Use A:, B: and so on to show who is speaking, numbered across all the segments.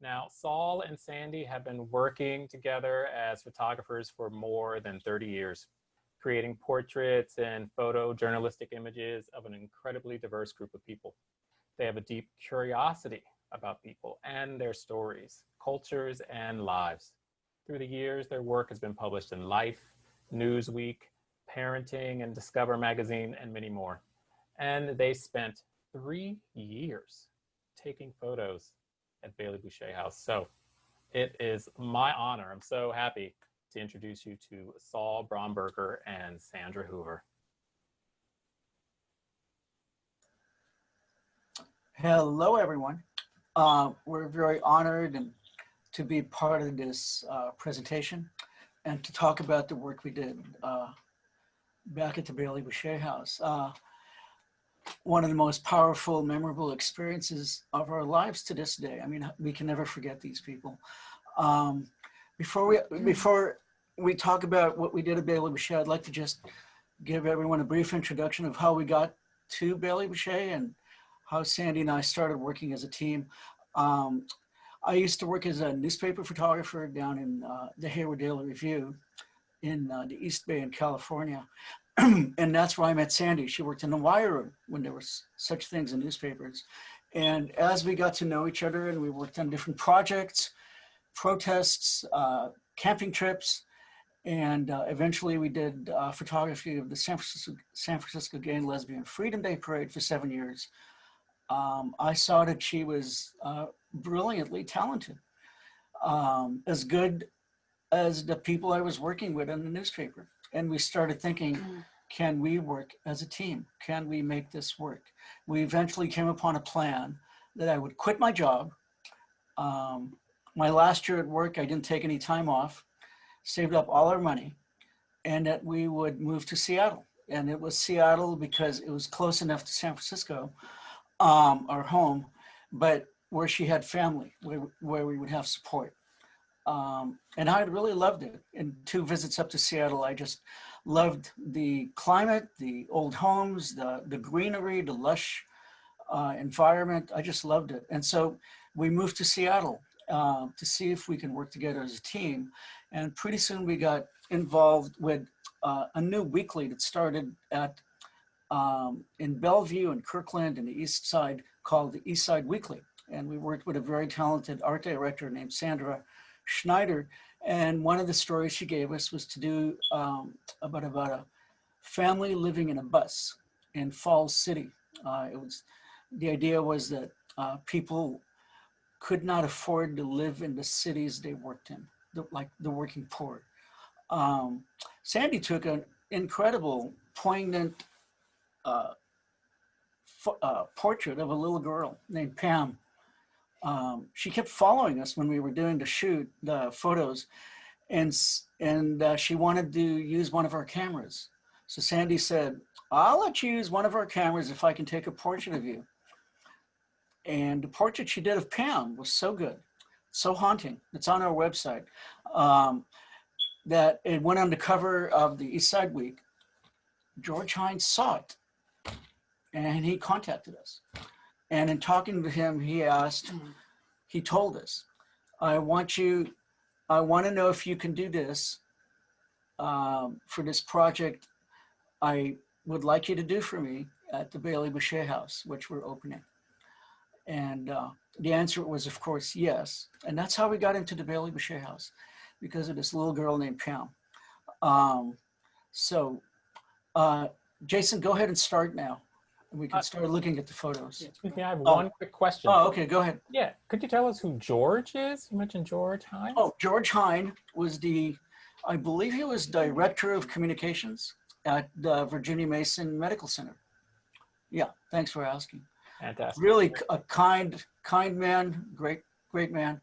A: Now, Saul and Sandy have been working together as photographers for more than 30 years, creating portraits and photojournalistic images of an incredibly diverse group of people. They have a deep curiosity about people and their stories, cultures, and lives. Through the years, their work has been published in Life, Newsweek, Parenting, and Discover magazine, and many more. And they spent 3 years taking photos at Bailey-Boushay House. So it is my honor. I'm so happy to introduce you to Saul Bromberger and Sandra Hoover.
B: Hello, everyone. We're very honored to be part of this presentation and to talk about the work we did back at the Bailey-Boushay House. One of the most powerful, memorable experiences of our lives to this day. I mean, we can never forget these people. Before we talk about what we did at Bailey-Boushay, I'd like to just give everyone a brief introduction of how we got to Bailey-Boushay and how Sandy and I started working as a team. I used to work as a newspaper photographer down in the Hayward Daily Review in the East Bay in California. And that's where I met Sandy. She worked in the wire room when there was such things in newspapers. And as we got to know each other and we worked on different projects, protests, camping trips, and eventually we did photography of the San Francisco Gay and Lesbian Freedom Day Parade for 7 years. I saw that she was brilliantly talented, as good as the people I was working with in the newspaper. And we started thinking, can we work as a team? Can we make this work? We eventually came upon a plan that I would quit my job. My last year at work, I didn't take any time off, saved up all our money, and that we would move to Seattle. And it was Seattle because it was close enough to San Francisco, our home, but where she had family, where we would have support. And I really loved it. In 2 visits up to Seattle, I just loved the climate, the old homes, the greenery, the lush environment. I just loved it. And so we moved to Seattle to see if we can work together as a team. And pretty soon we got involved with a new weekly that started at in Bellevue and Kirkland in the East Side called the East Side Weekly. And we worked with a very talented art director named Sandra Schneider, and one of the stories she gave us was to do about a family living in a bus in Falls City. The idea was that people could not afford to live in the cities they worked in, like the working poor. Sandy took an incredible, poignant portrait of a little girl named Pam. She kept following us when we were doing the photos, and she wanted to use one of our cameras. So Sandy said, I'll let you use one of our cameras if I can take a portrait of you. And the portrait she did of Pam was so good, so haunting. It's on our website, that it went on the cover of the East Side Week. George Hines saw it, and he contacted us. And in talking to him, he told us, I want to know if you can do this for this project I would like you to do for me at the Bailey-Boushay House, which we're opening. And the answer was, of course, yes. And that's how we got into the Bailey-Boushay House, because of this little girl named Pam. Jason, go ahead and start now. We can start looking at the photos.
A: Excuse me, I have one quick question.
B: Oh, okay, go ahead.
A: Yeah, could you tell us who George is? You mentioned George Hines?
B: Oh, George Hines was I believe he was director of communications at the Virginia Mason Medical Center. Yeah, thanks for asking.
A: Fantastic.
B: Really a kind man, great man.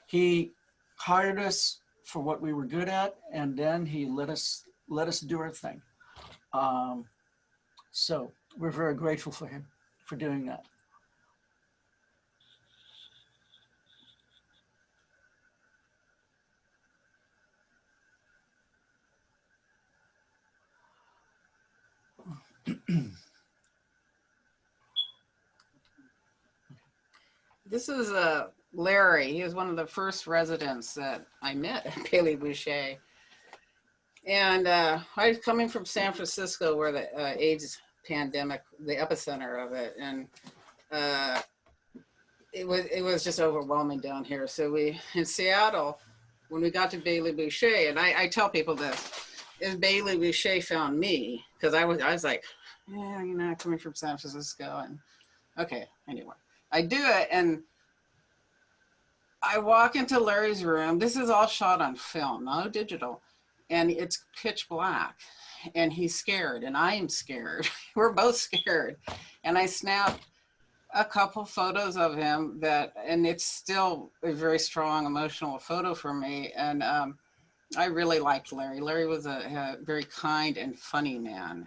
B: He hired us for what we were good at, and then he let us do our thing. So we're very grateful for him for doing that.
C: This is Larry. He was one of the first residents that I met at Bailey-Boushay. And I was coming from San Francisco, where the AIDS pandemic, the epicenter of it, and it was just overwhelming down here. So we, in Seattle, when we got to Bailey-Boushay, and I tell people this, is Bailey-Boushay found me, because I was like, yeah, you know, coming from San Francisco, and okay, anyway, I do it, and I walk into Larry's room. This is all shot on film, no digital, and it's pitch black, and he's scared, and I am scared. We're both scared, and I snapped a couple photos of him and it's still a very strong emotional photo for me. And I really liked Larry. Larry was a very kind and funny man.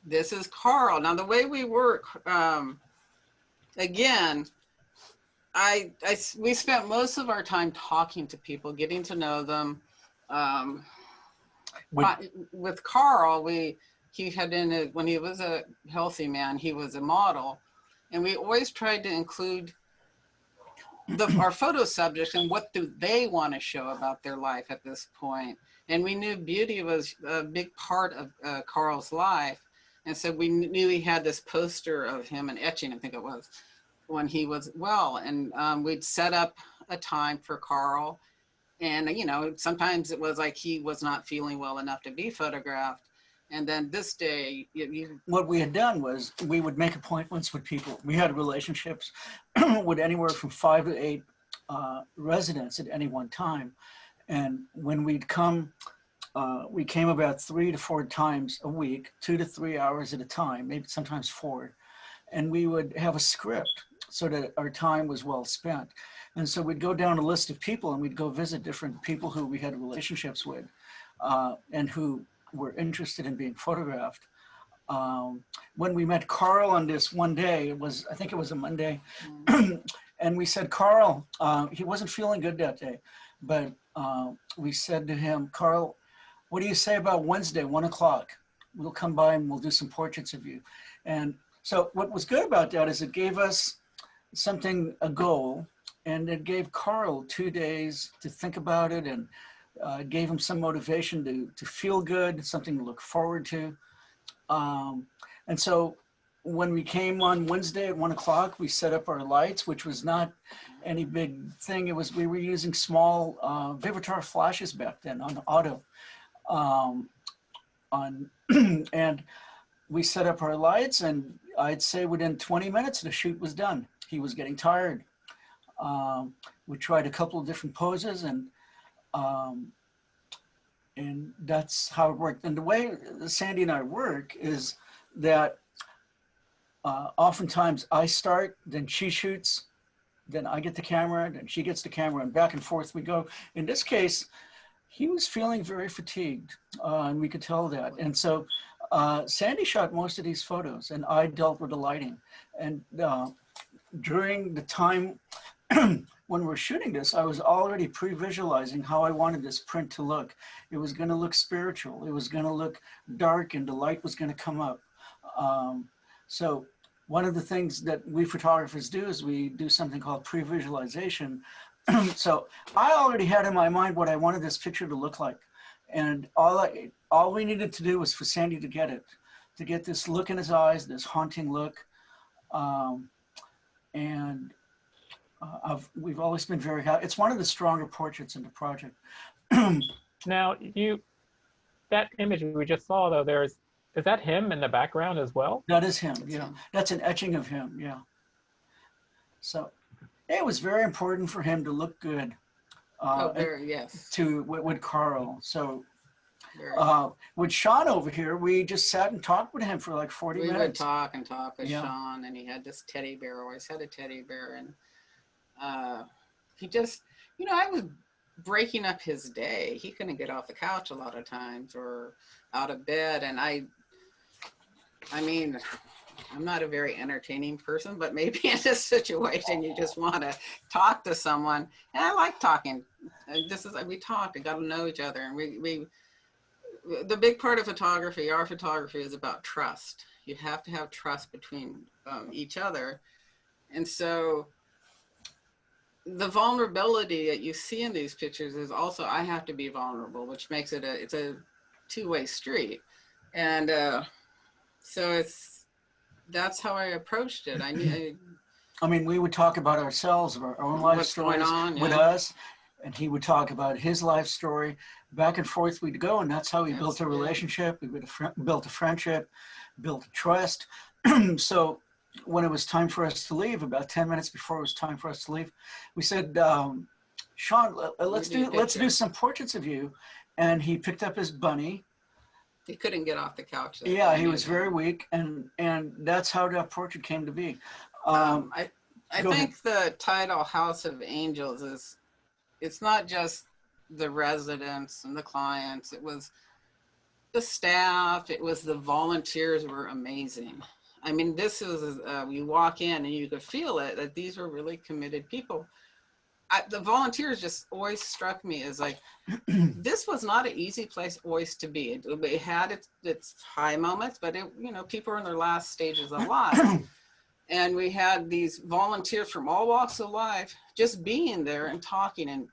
C: This is Carl. Now the way we work, again, we spent most of our time talking to people, getting to know them. With Carl, he had when he was a healthy man, he was a model, and we always tried to include our photo subjects and what do they want to show about their life at this point. And we knew beauty was a big part of Carl's life, and so we knew he had this poster of him, an etching, I think it was, when he was well, and we'd set up a time for Carl. And, you know, sometimes it was like he was not feeling well enough to be photographed. And then this day,
B: what we had done was we would make appointments with people. We had relationships with anywhere from 5 to 8 residents at any one time. And when we'd come, we came about 3 to 4 times a week, 2 to 3 hours at a time, maybe sometimes 4. And we would have a script so that our time was well spent. And so we'd go down a list of people and we'd go visit different people who we had relationships with and who were interested in being photographed. When we met Carl on this one day, I think it was a Monday, and we said, Carl, he wasn't feeling good that day, but we said to him, Carl, what do you say about Wednesday, 1 o'clock? We'll come by and we'll do some portraits of you. And so what was good about that is it gave us a goal. And it gave Carl 2 days to think about it, and gave him some motivation to feel good, something to look forward to. And so when we came on Wednesday at 1 o'clock, we set up our lights, which was not any big thing. We were using small Vivitar flashes back then on auto. And we set up our lights, and I'd say within 20 minutes, the shoot was done. He was getting tired. We tried a couple of different poses, and that's how it worked. And the way Sandy and I work is that oftentimes I start, then she shoots, then I get the camera, then she gets the camera, and back and forth we go. In this case, he was feeling very fatigued, and we could tell that. And so Sandy shot most of these photos, and I dealt with the lighting. And during the time when we're shooting this, I was already pre-visualizing how I wanted this print to look. It was going to look spiritual. It was going to look dark, and the light was going to come up. So one of the things that we photographers do is we do something called pre-visualization. So I already had in my mind what I wanted this picture to look like. And all we needed to do was for Sandy to get it, to get this look in his eyes, this haunting look. We've always been very happy. It's one of the stronger portraits in the project.
A: Now, that image we just saw, though, is that him in the background as well?
B: That is him, yeah. That's an etching of him, yeah. So it was very important for him to look good.
C: Yes.
B: With Carl. So with Sean over here, we just sat and talked with him for like 40 minutes.
C: We would talk and talk with Sean, and he had this teddy bear, always had a teddy bear. And he just, I was breaking up his day. He couldn't get off the couch a lot of times or out of bed. And I mean, I'm not a very entertaining person, but maybe in this situation, you just want to talk to someone. And I like talking. We talked and got to know each other. And the big part of photography, our photography, is about trust. You have to have trust between each other. And so the vulnerability that you see in these pictures is also, I have to be vulnerable, which makes it it's a two-way street. And so that's how I approached it.
B: I mean, we would talk about ourselves, our own life stories with us, and he would talk about his life story. Back and forth we'd go, and that's how we built a relationship. We built a friendship, built a trust. So when it was time for us to leave, about 10 minutes before it was time for us to leave, we said, Sean, let's do some portraits of you. And he picked up his bunny.
C: He couldn't get off the couch.
B: Yeah, he was very weak, and that's how that portrait came to be.
C: I think the title House of Angels it's not just the residents and the clients, it was the staff, it was the volunteers were amazing. I mean, this is, you walk in and you could feel it, that these were really committed people. The volunteers just always struck me as like, this was not an easy place always to be. It had its high moments, but people are in their last stages of life. And we had these volunteers from all walks of life just being there and talking. And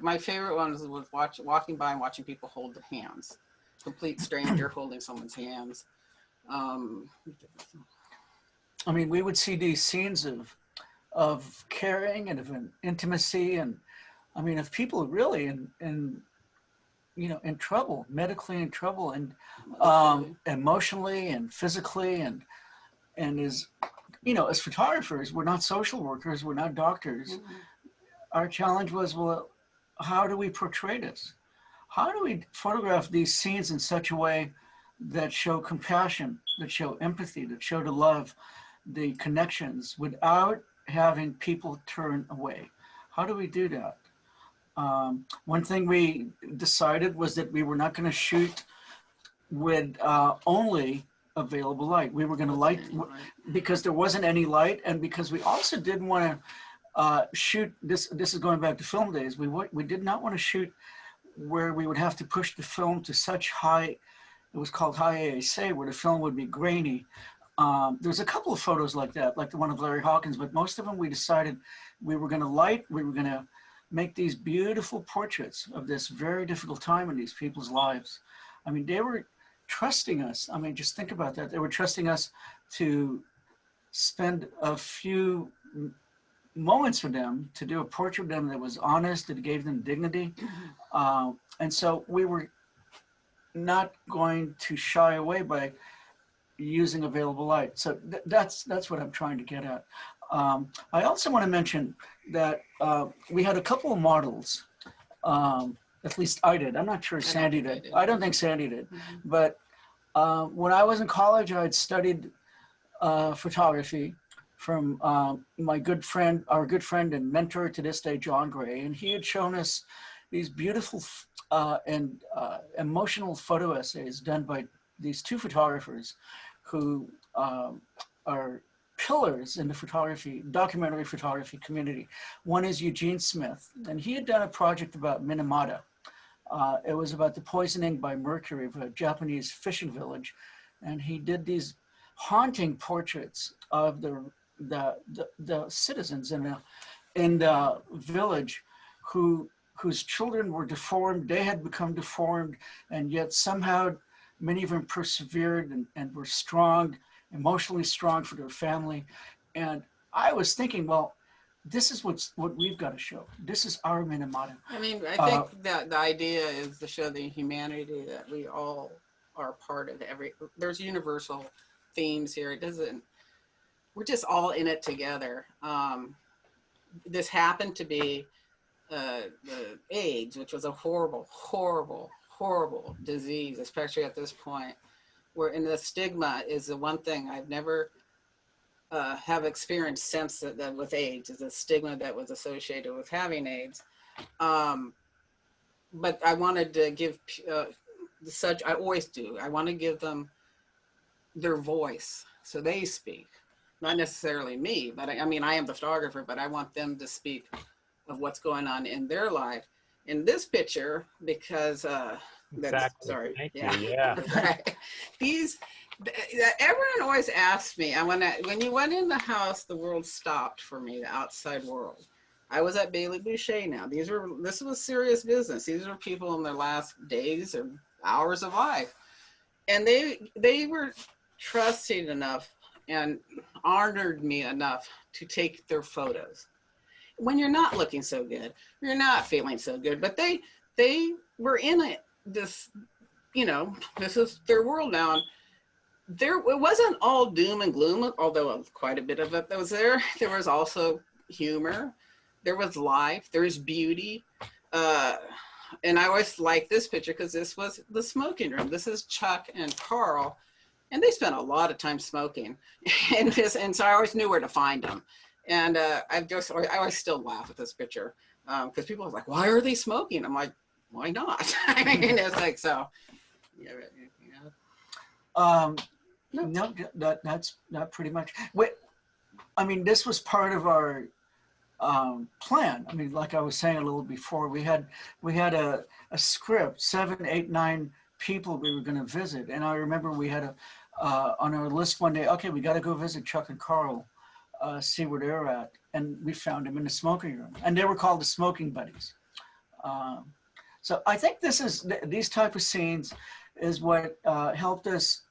C: my favorite one was walking by and watching people hold their hands. Complete stranger holding someone's hands.
B: I mean, we would see these scenes of caring and of intimacy, and I mean, of people really in trouble, medically in trouble, and emotionally and physically, and as as photographers, we're not social workers, we're not doctors. Mm-hmm. Our challenge was, well, how do we portray this? How do we photograph these scenes in such a way that show compassion, that show empathy, that show the love, the connections, without having people turn away? How do we do that? One thing we decided was that we were not going to shoot with only available light. We were going to light because there wasn't any light, and because we also didn't want to shoot this. This is going back to film days. We did not want to shoot where we would have to push the film to such high. It was called high ASA, where the film would be grainy. There's a couple of photos like that, like the one of Larry Hawkins, but most of them we decided we were going to light. We were going to make these beautiful portraits of this very difficult time in these people's lives. I mean, they were trusting us. I mean, just think about that. They were trusting us to spend a few moments with them, to do a portrait of them that was honest, that gave them dignity. And so we were not going to shy away by using available light. So that's what I'm trying to get at. I also want to mention that we had a couple of models. At least I did. I'm not sure Sandy did. I don't think Sandy did. Mm-hmm. But when I was in college, I had studied photography from our good friend and mentor to this day, John Gray. And he had shown us these beautiful and emotional photo essays done by these two photographers who are pillars in the documentary photography community. One is Eugene Smith, and he had done a project about Minamata. It was about the poisoning by mercury of a Japanese fishing village. And he did these haunting portraits of the citizens in the village whose children were deformed. They had become deformed, and yet somehow many of them persevered and were strong, emotionally strong for their family. And I was thinking, well, this is what we've got to show. This is our Minamata.
C: I mean, I think that the idea is to show the humanity that we all are part of. There's universal themes here. We're just all in it together. This happened to be the AIDS, which was a horrible, horrible, horrible disease, especially at this point, and the stigma is the one thing I've never have experienced since that with AIDS, is the stigma that was associated with having AIDS. But I wanted to give I always do. I want to give them their voice so they speak. Not necessarily me, but I mean, I am the photographer, but I want them to speak of what's going on in their life. In this picture, because
A: exactly.
C: sorry.
A: Thank you. Yeah.
C: These Everyone always asks me, and when you went in the house, the world stopped for me, the outside world. I was at Bailey-Boushay now. This was serious business. These were people in their last days or hours of life. And they were trusting enough and honored me enough to take their photos. When you're not looking so good, you're not feeling so good, but they were in this, this is their world now. And it wasn't all doom and gloom, although quite a bit of it that was there. There was also humor. There was life. There was beauty. And I always like this picture because this was the smoking room. This is Chuck and Carl, and they spent a lot of time smoking. And so I always knew where to find them. And I always still laugh at this picture because people are like, why are they smoking? I'm like, why not? I mean, it's like, so, yeah.
B: No, that's not pretty much. I mean, this was part of our plan. I mean, like I was saying a little before, we had a script, 7, 8, 9 people we were going to visit. And I remember we had on our list one day, okay, we got to go visit Chuck and Carl, see where they're at. And we found them in the smoking room, and they were called the Smoking Buddies. So I think these type of scenes is what helped us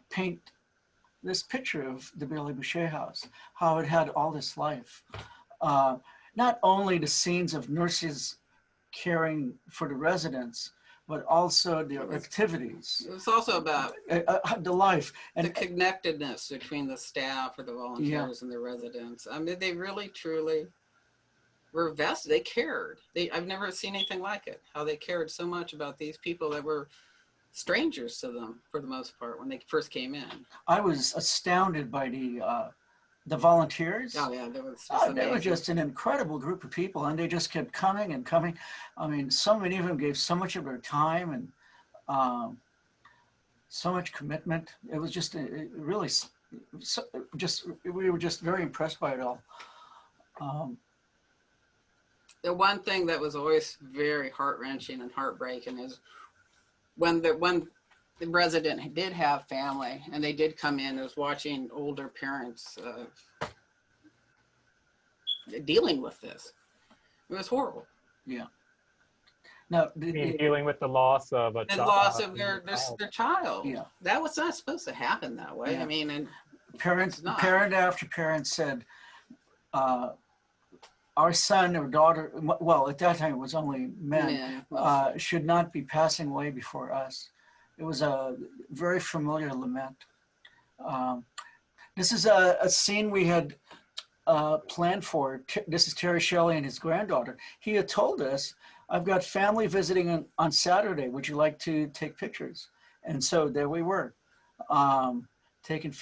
B: paint this picture of the Bailey-Boushay House, how it had all this life. Not only the scenes of nurses caring for the residents, but also the activities.
C: It was also about
B: the life and
C: the connectedness between the staff or the volunteers and the residents. I mean, they really, truly were vested. They cared. I've never seen anything like it, how they cared so much about these people that were strangers to them for the most part when they first came in.
B: I was astounded by the volunteers.
C: Oh yeah,
B: they were just an incredible group of people, and they just kept coming and coming. I mean, so many of them gave so much of their time and so much commitment. It was just really, we were just very impressed by it all.
C: The one thing that was always very heart-wrenching and heartbreaking is when the resident did have family and they did come in, was watching older parents dealing with this. It was horrible.
B: Yeah. Now,
A: dealing with the loss of a
C: child. And loss of their child.
B: Yeah.
C: That was not supposed to happen that way. Yeah. I mean, and
B: parent after parent said, our son or daughter, well, at that time it was only men, should not be passing away before us. It was a very familiar lament. This is a scene we had planned for. This is Terry Shelley and his granddaughter. He had told us, I've got family visiting on Saturday. Would you like to take pictures? And so there we were, taking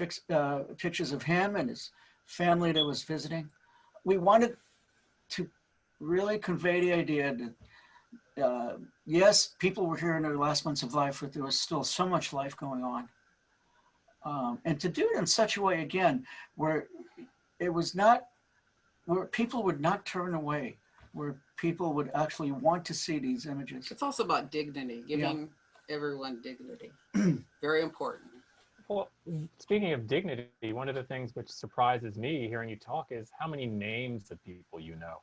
B: pictures of him and his family that was visiting. We wanted to really convey the idea that yes, people were here in their last months of life, but there was still so much life going on. And to do it in such a way, again, where it was not, where people would not turn away, where people would actually want to see these images.
C: It's also about dignity, giving everyone dignity. Very important.
A: Well, speaking of dignity, one of the things which surprises me hearing you talk is how many names of people you know.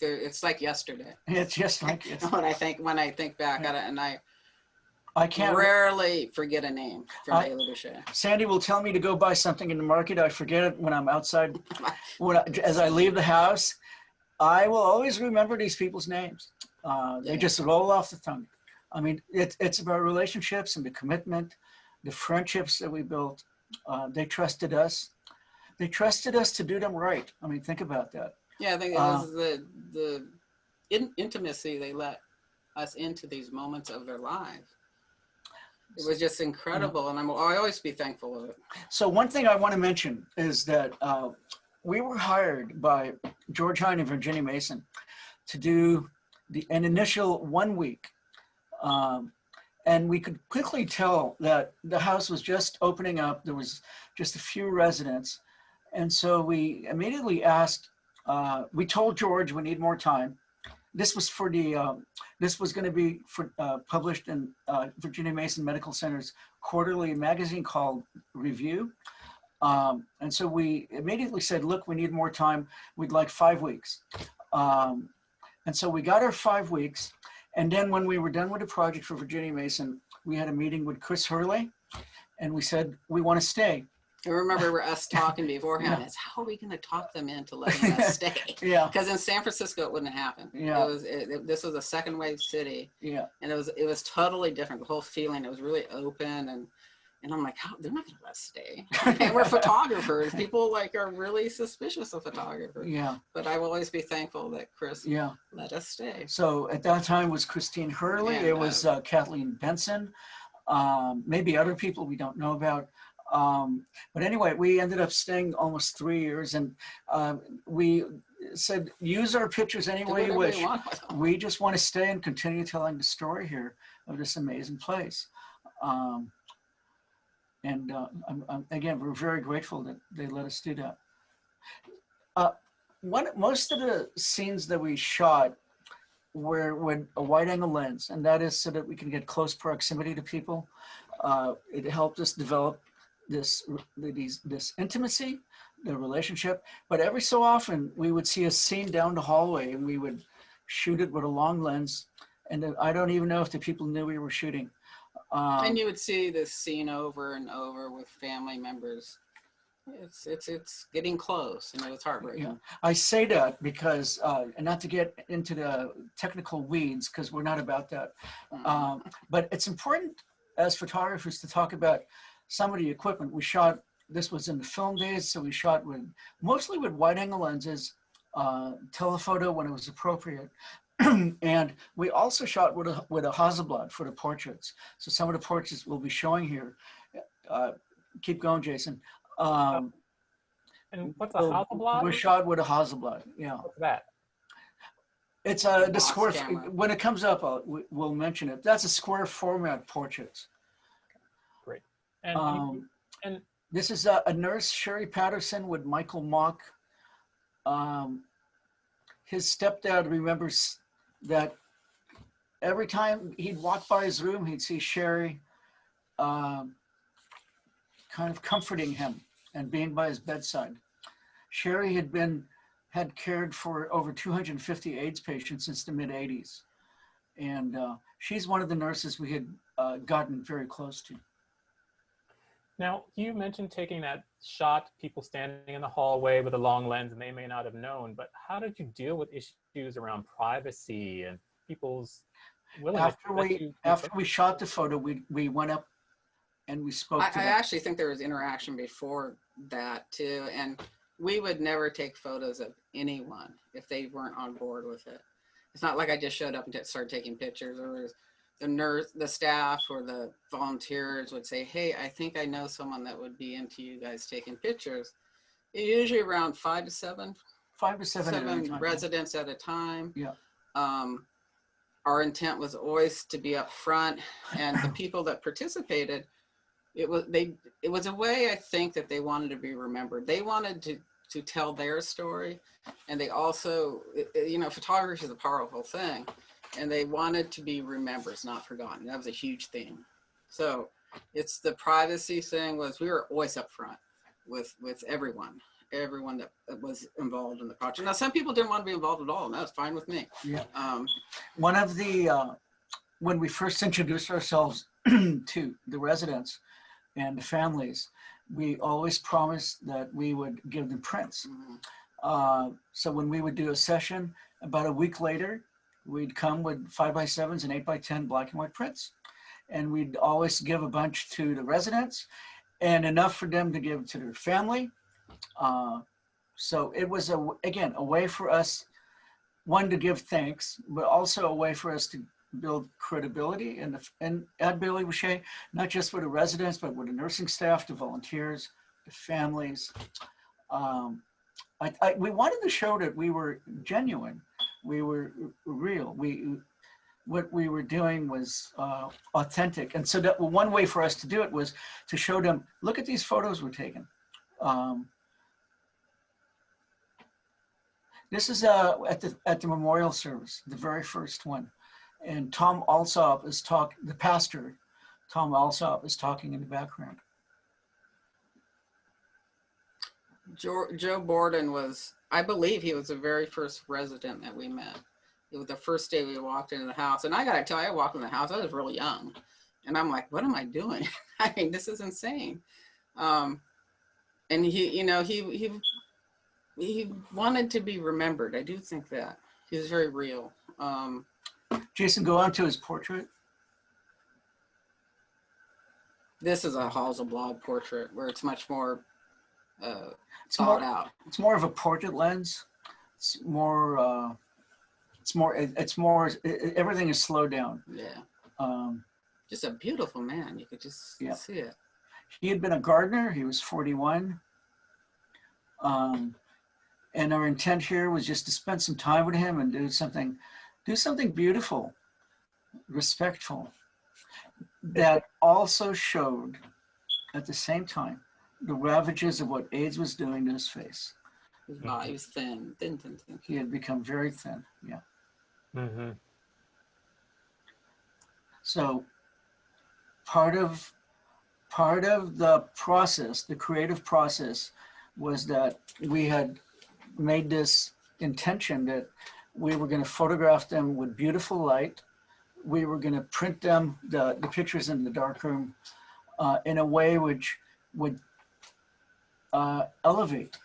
C: It's like yesterday.
B: It's just like yesterday.
C: when I think back at it, and
B: I can't
C: rarely forget a name from Bailey-Boushay.
B: Sandy will tell me to go buy something in the market. I forget it when I'm outside. As I leave the house, I will always remember these people's names. They just roll off the tongue. I mean, it's about relationships and the commitment, the friendships that we built. They trusted us. They trusted us to do them right. I mean, think about that.
C: Yeah, I think it was the intimacy they let us into these moments of their lives. It was just incredible, and I'll always be thankful of it.
B: So one thing I want to mention is that we were hired by George Hine and Virginia Mason to do an initial 1 week. And we could quickly tell that the house was just opening up. There was just a few residents. And so we immediately asked, we told George we need more time. this was for the, this was going to be for, published in Virginia Mason Medical Center's quarterly magazine called Review. And so we immediately said, look, we need more time. We'd like 5 weeks. And so we got our 5 weeks. And then when we were done with the project for Virginia Mason, we had a meeting with Chris Hurley, and we said, we want to stay.
C: I remember us talking beforehand.
B: Yeah.
C: Is how are we going to talk them into letting us stay?
B: Yeah.
C: Because in San Francisco it wouldn't happen.
B: Yeah.
C: This was a second wave city.
B: Yeah.
C: And it was totally different. The whole feeling, it was really open, and I'm like, how, they're not going to let us stay. And we're photographers. People like are really suspicious of photographers.
B: Yeah.
C: But I will always be thankful that Chris let us stay.
B: So at that time it was Christine Hurley.
C: And,
B: it was Kathleen Benson. Maybe other people we don't know about. But anyway, we ended up staying almost 3 years, and we said, use our pictures any way you wish. We just want to stay and continue telling the story here of this amazing place. Again, we're very grateful that they let us do that. Most of the scenes that we shot were with a wide angle lens, and that is so that we can get close proximity to people. It helped us develop this intimacy, the relationship. But every so often we would see a scene down the hallway and we would shoot it with a long lens. And I don't even know if the people knew we were shooting.
C: And you would see this scene over and over with family members. It's getting close, and it was heartbreaking.
B: Yeah. I say that because, and not to get into the technical weeds, because we're not about that. But it's important as photographers to talk about some of the equipment. We shot, this was in the film days, so we shot mostly with wide angle lenses, telephoto when it was appropriate. And we also shot with a Hasselblad for the portraits. So some of the portraits we'll be showing here. Keep going, Jason.
A: And what's a Hasselblad?
B: We're shot with a Hasselblad, yeah.
A: What's that?
B: It's the square, when it comes up, we'll mention it. That's a square format portrait.
A: Great. And
B: this is a nurse, Sherry Patterson, with Michael Mock. His stepdad remembers that every time he'd walk by his room, he'd see Sherry kind of comforting him and being by his bedside. Sherry had cared for over 250 AIDS patients since the mid-'80s. And she's one of the nurses we had gotten very close to.
A: Now, you mentioned taking that shot, people standing in the hallway with a long lens, and they may not have known, but how did you deal with issues around privacy and people's willingness?
B: After we shot the photo, we went up and we spoke to them.
C: I actually think there was interaction before that too, and we would never take photos of anyone if they weren't on board with it. It's not like I just showed up and started taking pictures. Or the nurse, the staff, or the volunteers would say, hey, I think I know someone that would be into you guys taking pictures. Usually around 5 to 7 residents at a time.
B: Yeah.
C: Our intent was always to be up front, and the people that participated, it was a way, I think, that they wanted to be remembered. They wanted to tell their story, and they also, photography is a powerful thing, and they wanted to be remembered, not forgotten. That was a huge theme. So it's the privacy thing. We were always up front with everyone that was involved in the project. Now, some people didn't want to be involved at all, and that's fine with me.
B: Yeah. One of the, when we first introduced ourselves to the residents and the families, we always promised that we would give them prints. Mm-hmm. So when we would do a session, about a week later, we'd come with 5x7s and 8x10 black and white prints. And we'd always give a bunch to the residents and enough for them to give to their family. So it was, again, a way for us, one, to give thanks, but also a way for us to build credibility and at Bailey-Boushay, not just with the residents, but with the nursing staff, the volunteers, the families. We wanted to show that we were genuine, we were real. What we were doing was authentic. And so that one way for us to do it was to show them, look at these photos we're taking. This is at the memorial service, the very first one. And Tom Alsop is the pastor, Tom Alsop is talking in the background.
C: Joe Borden was, I believe he was the very first resident that we met. It was the first day we walked into the house. And I got to tell you, I walked in the house, I was really young. And I'm like, what am I doing? I mean, this is insane. And he, you know, he wanted to be remembered. I do think that. He was very real.
B: Jason, go on to his portrait.
C: This is a Hasselblad portrait where it's much more thought out.
B: It's more of a portrait lens. Everything is slowed down.
C: Yeah. Just a beautiful man. You could just see it.
B: He had been a gardener. He was 41. And our intent here was just to spend some time with him and do something beautiful, respectful, that also showed at the same time the ravages of what AIDS was doing to his face.
C: He was thin.
B: He had become very thin, yeah.
A: Mm-hmm.
B: So part of the process, the creative process, was that we had made this intention that we were going to photograph them with beautiful light. We were going to print them, the pictures in the darkroom, in a way which would elevate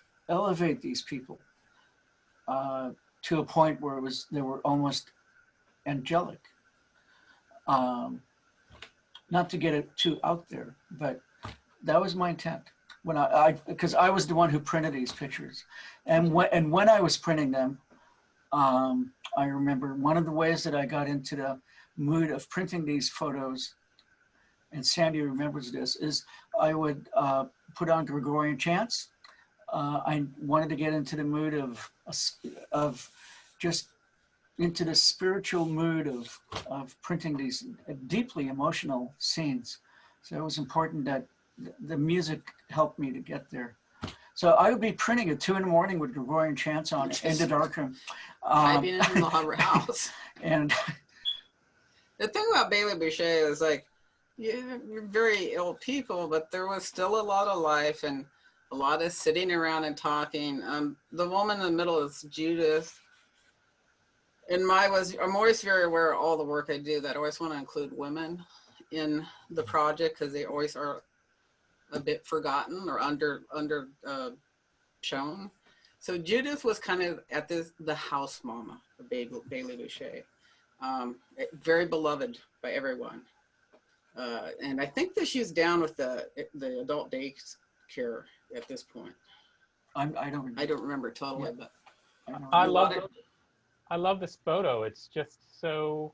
B: these people to a point where they were almost angelic. Not to get it too out there, but that was my intent. Because I was the one who printed these pictures, and when I was printing them, I remember one of the ways that I got into the mood of printing these photos, and Sandy remembers this, is I would put on Gregorian chants. I wanted to get into the mood of just into the spiritual mood of printing these deeply emotional scenes. So it was important that the music helped me to get there. So I would be printing at 2 a.m. with Gregorian chants on in the darkroom.
C: Piping into the Hoover house.
B: And
C: the thing about Bailey-Boushay is, like, you're very ill people, but there was still a lot of life and a lot of sitting around and talking. The woman in the middle is Judith. And I'm always very aware of all the work I do, that I always want to include women in the project because they always are a bit forgotten or under shown. So Judith was kind of at the house mama of Bailey-Boushay, very beloved by everyone. And I think that she's down with the adult daycare at this point.
B: I don't remember
C: totally, but
A: I love this photo. It's just so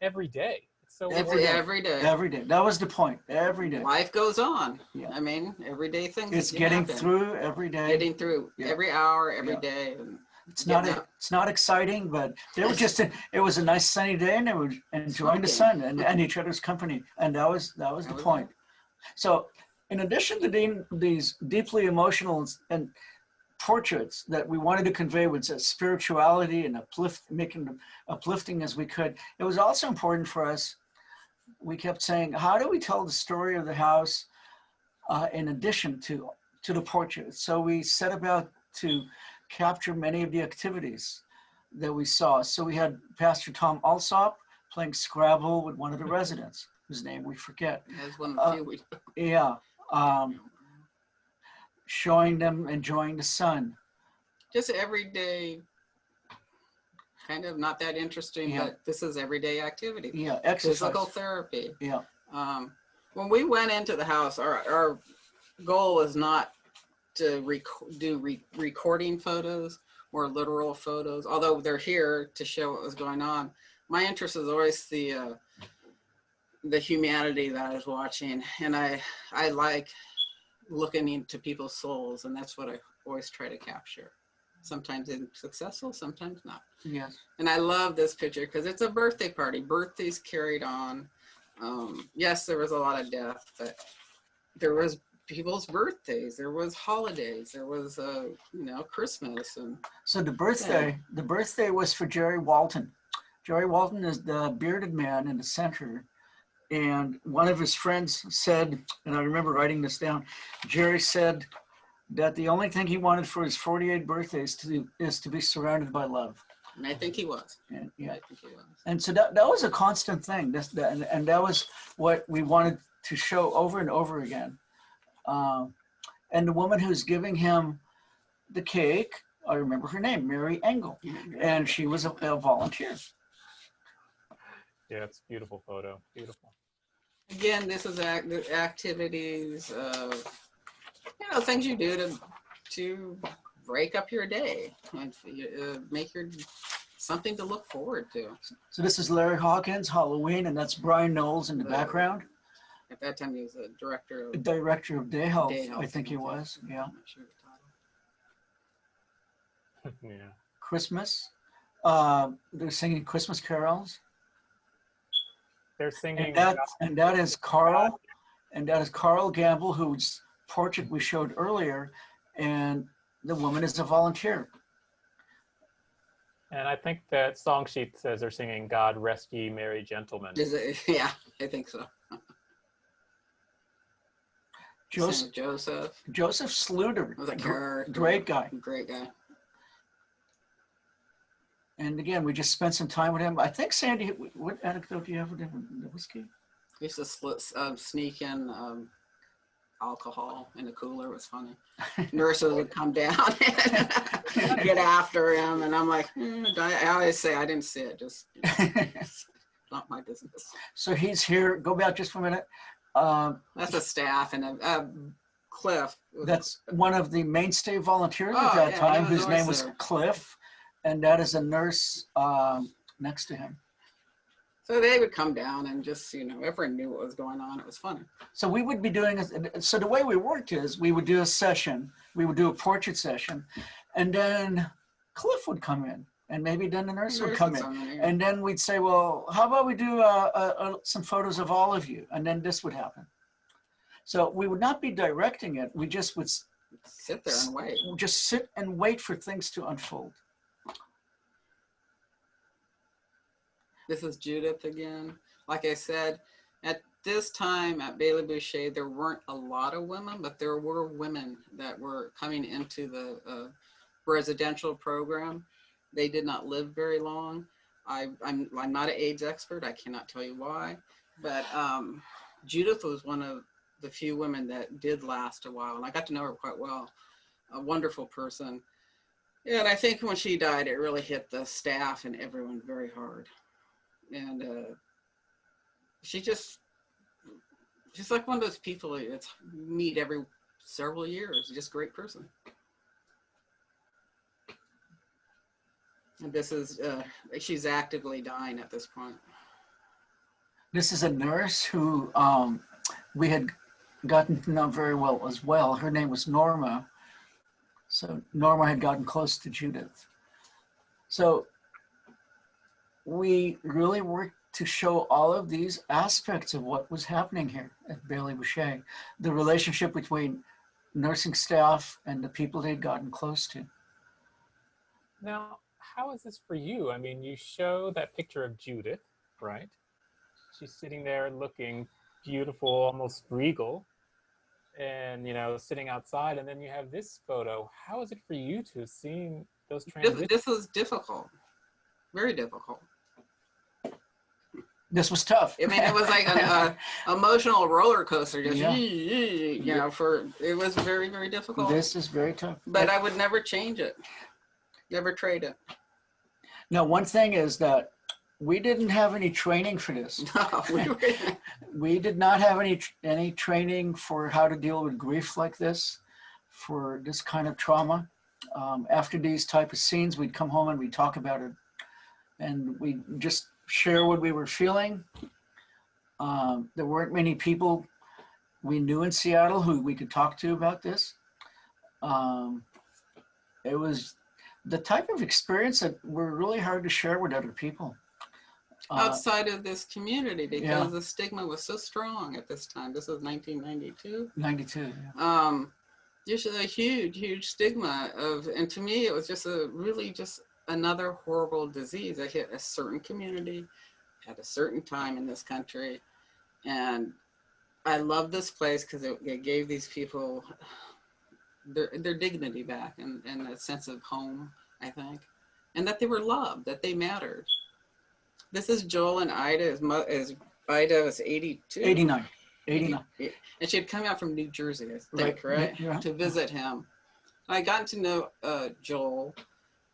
A: everyday. It's so
C: every day.
B: Every day. That was the point. Every day.
C: Life goes on.
B: Yeah.
C: I mean, everyday things.
B: It's getting through every day.
C: Getting through every hour, every day. And
B: it's not exciting, but it was a nice sunny day, and they were enjoying the sun and each other's company, and that was the point. So, in addition to these deeply emotional and portraits that we wanted to convey with spirituality and making them uplifting as we could, it was also important for us. We kept saying, how do we tell the story of the house in addition to the portrait? So we set about to capture many of the activities that we saw. So we had Pastor Tom Alsop playing Scrabble with one of the residents, whose name we forget.
C: That's one of the few we...
B: Yeah. Showing them enjoying the sun.
C: Just everyday, kind of not that interesting, but this is everyday activity.
B: Yeah, exercise.
C: Physical therapy.
B: Yeah.
C: When we went into the house, our goal was not to do recording photos or literal photos, although they're here to show what was going on. My interest is always the humanity that I was watching, and I like looking into people's souls, and that's what I always try to capture. Sometimes it's successful, sometimes not.
B: Yes.
C: And I love this picture because it's a birthday party. Birthdays carried on. Yes, there was a lot of death, but there was people's birthdays, there was holidays, there was, you know, Christmas. And
B: So the birthday was for Jerry Walton. Jerry Walton is the bearded man in the center. And one of his friends said, and I remember writing this down, Jerry said that the only thing he wanted for his 48th birthday is to be surrounded by love.
C: And I think he was.
B: And, yeah.
C: I think he was.
B: And so that was a constant thing. And that was what we wanted to show over and over again. And the woman who's giving him the cake, I remember her name, Mary Engel. And she was a volunteer.
A: Yeah, it's a beautiful photo. Beautiful.
C: Again, this is activities, you know, things you do to break up your day and make your something to look forward to.
B: So this is Larry Hawkins, Halloween, and that's Brian Knowles in the background.
C: At that time, he was a director of
B: Day Health, I think he was. Yeah.
C: I'm not sure the title.
A: Yeah.
B: Christmas. They're singing Christmas carols.
A: They're singing.
B: And that is Carl. And that is Carl Gamble, whose portrait we showed earlier. And the woman is a volunteer.
A: And I think that song sheet says they're singing God Rest Ye Merry Gentlemen.
C: Is it? Yeah, I think so.
B: Joseph Sluder.
C: Was a character.
B: Great guy.
C: Great guy.
B: And again, we just spent some time with him. I think, Sandy, what anecdote do you have with him in the whiskey?
C: We used to sneak in alcohol in the cooler. It was funny. Nurses would come down and get after him. And I'm like, I always say, I didn't see it. Just not my business.
B: So he's here. Go back just for a minute.
C: That's a staff and Cliff.
B: That's one of the mainstay volunteers at that time, whose name was Cliff. And that is a nurse next to him.
C: So they would come down and just, you know, everyone knew what was going on. It was funny.
B: So we would be doing, so the way we worked is we would do a session, we would do a portrait session, and then Cliff would come in, and maybe then the nurse would come in. And then we'd say, well, how about we do some photos of all of you? And then this would happen. So we would not be directing it. We just would
C: sit there and wait.
B: Just sit and wait for things to unfold.
C: This is Judith again. Like I said, at this time at Bailey-Boushay, there weren't a lot of women, but there were women that were coming into the residential program. They did not live very long. I'm not an AIDS expert. I cannot tell you why, but Judith was one of the few women that did last a while, and I got to know her quite well. A wonderful person. And I think when she died, it really hit the staff and everyone very hard. And she's like one of those people that meet every several years. Just a great person. And this is, she's actively dying at this point.
B: This is a nurse who we had gotten to know very well as well. Her name was Norma. So Norma had gotten close to Judith. So we really worked to show all of these aspects of what was happening here at Bailey-Boushay, the relationship between nursing staff and the people they'd gotten close to.
A: Now, how is this for you? I mean, you show that picture of Judith, right? She's sitting there looking beautiful, almost regal, and, you know, sitting outside, and then you have this photo. How is it for you to have seen those transitions?
C: This was difficult, very difficult.
B: This was tough.
C: I mean, it was like an emotional roller coaster. Just, you know, it was very, very difficult.
B: This is very tough.
C: But I would never change it. Never trade it.
B: Now, one thing is that we didn't have any training for this.
C: No,
B: we did not have any training for how to deal with grief like this, for this kind of trauma. After these type of scenes, we'd come home and we'd talk about it, and we'd just share what we were feeling. There weren't many people we knew in Seattle who we could talk to about this. It was the type of experience that were really hard to share with other people.
C: outside of this community because
B: Yeah.
C: the stigma was so strong at this time. This was 1992.
B: 92. Yeah.
C: There's a huge stigma of, and to me, it was just just another horrible disease that hit a certain community at a certain time in this country. And I love this place because it gave these people their dignity back and a sense of home, I think, and that they were loved, that they mattered. This is Joel and Ida. As Ida was 82.
B: 89.
C: And she had come out from New Jersey, I think, right?
B: Yeah.
C: To visit him. I got to know Joel,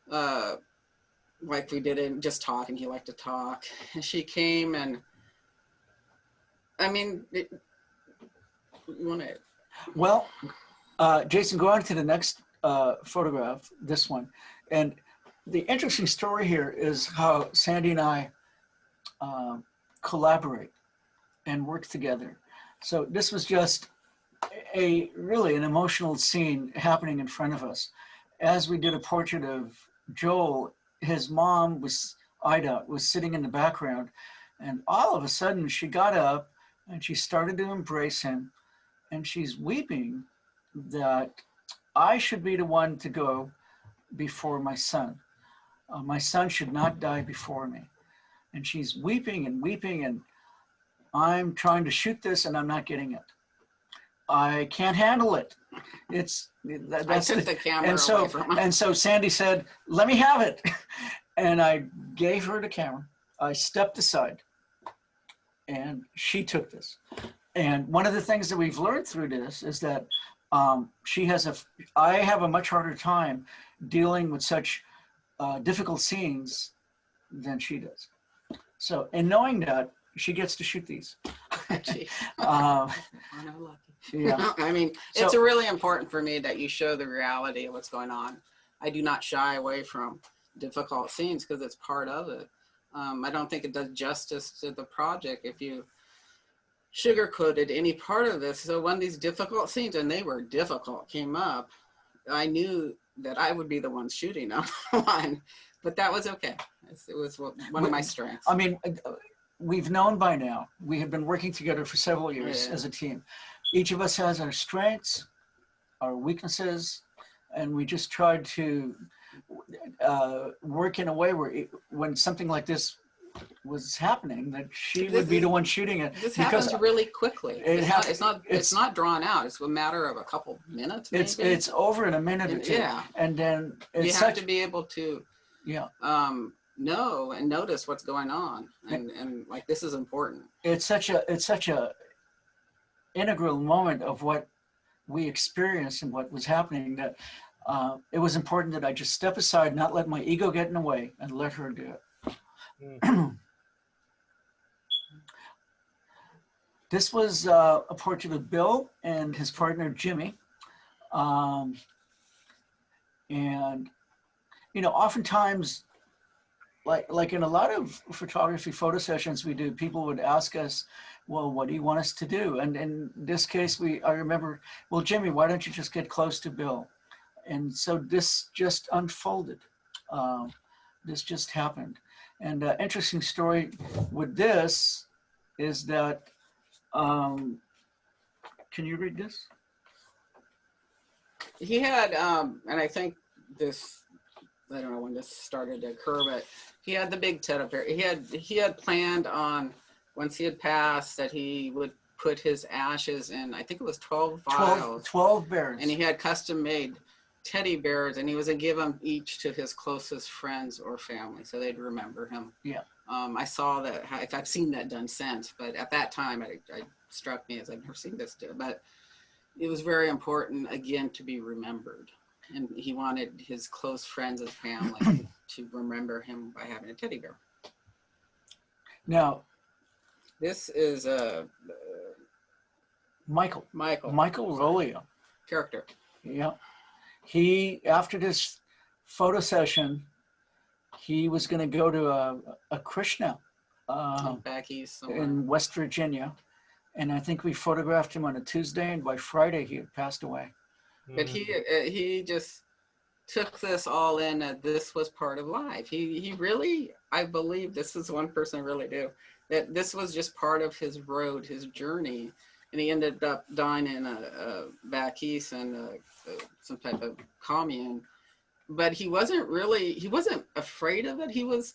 C: like we didn't just talk, and he liked to talk. And she came, and I mean, you want to?
B: Well, Jason, go on to the next photograph, this one. And the interesting story here is how Sandy and I collaborate and work together. So this was just really an emotional scene happening in front of us. As we did a portrait of Joel, his mom Ida was sitting in the background, and all of a sudden she got up and she started to embrace him, and she's weeping that I should be the one to go before my son. My son should not die before me. And she's weeping, and I'm trying to shoot this and I'm not getting it. I can't handle it.
C: I took the camera away from her.
B: And so Sandy said, let me have it. And I gave her the camera. I stepped aside and she took this. And one of the things that we've learned through this is that I have a much harder time dealing with such difficult scenes than she does. So in knowing that, she gets to shoot these.
C: Yeah. I mean, it's
B: So,
C: really important for me that you show the reality of what's going on. I do not shy away from difficult scenes because it's part of it. I don't think it does justice to the project if you sugarcoated any part of this. So when these difficult scenes, and they were difficult, came up, I knew that I would be the one shooting them. But that was okay. It was one of my strengths.
B: I mean, we've known by now, we have been working together for several years as a team. Each of us has our strengths, our weaknesses, and we just tried to work in a way where when something like this was happening, that she would be the one shooting it.
C: This happens really quickly. It's not drawn out. It's a matter of a couple minutes. Maybe.
B: It's over in a minute or two.
C: Yeah.
B: And then
C: you have to be able to know and notice what's going on, and like this is important.
B: It's such a integral moment of what we experienced and what was happening that it was important that I just step aside, not let my ego get in the way, and let her do it. This was a portrait of Bill and his partner Jimmy, and you know, oftentimes, like in a lot of photography photo sessions we do, people would ask us, well, what do you want us to do? And in this case, I remember, well, Jimmy, why don't you just get close to Bill? And so this just unfolded. This just happened. And interesting story with this is that, can you read this?
C: He had, and I think this, I don't know when this started to occur, but he had the big teddy bear. He had planned on, once he had passed, that he would put his ashes in, I think it was 12 vials.
B: 12 bears.
C: And he had custom made teddy bears, and he was going to give them each to his closest friends or family so they'd remember him.
B: Yeah.
C: I saw that, I've seen that done since, but at that time it struck me as I've never seen this done, but it was very important, again, to be remembered. And he wanted his close friends and family to remember him by having a teddy bear.
B: Now,
C: this is
B: Michael Rolio.
C: Character.
B: Yeah. He, after this photo session, he was going to go to a Krishna
C: back east somewhere
B: in West Virginia. And I think we photographed him on a Tuesday, and by Friday he had passed away.
C: But he just, took this all in, that this was part of life. He really, I believe this is one person I really do, that this was just part of his road, his journey. And he ended up dying in a back east in some type of commune. But he wasn't afraid of it. He was